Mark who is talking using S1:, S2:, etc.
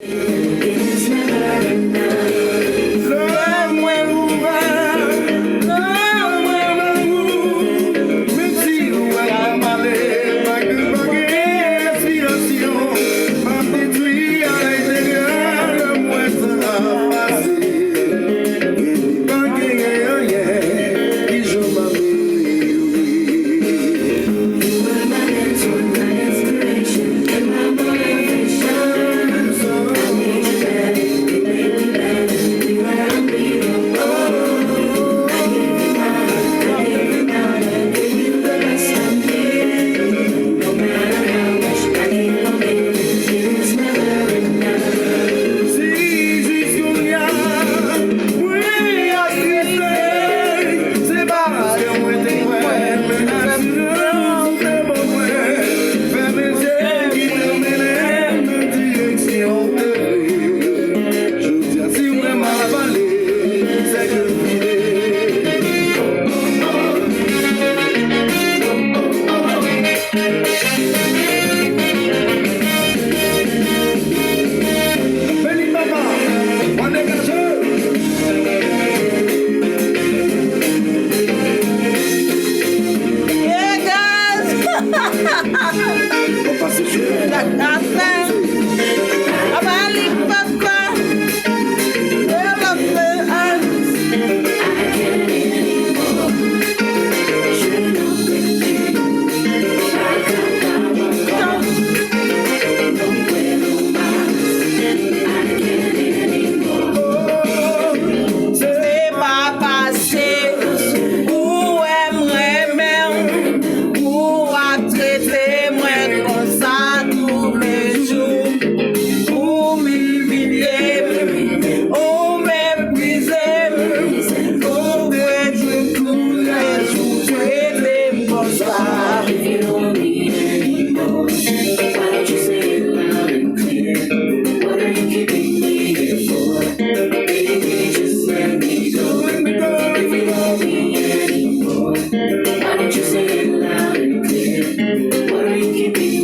S1: It's never enough. Love will move on. Love will move. Metido a malé, pa' que inspiración. Ma petrie a la idea, muestra fácil. Pa' que oye, y yo mami. You were my mentor, my inspiration, and my motivation. I need you better, you make me better. You are unbeatable. I give you mine, I give you the best of me. No matter how much I keep on giving, it's never enough. Si jusqu'au oui, à c'est pas de moi t'es mais naturellement c'est bon faire mes yeux qui me mènent dans direction de vie. Je dis si vraiment la vallée, c'est que Feliz papá, cuando casó.
S2: Yeah, guys.
S1: On passe sur
S2: Nothing. I'm only fucker. Well, I'm the C'est pas passé. Où aimerait même. Où a traité moi comme ça tous les jours. Où m'humilier. Où mépriser. Où être tous les jours. Traiter comme ça.
S1: If you don't want me anymore, why don't you say it loud and clear? What are you keeping me here for? Baby, just let me go. If you don't want me anymore, why don't you say it loud and clear? What are you keeping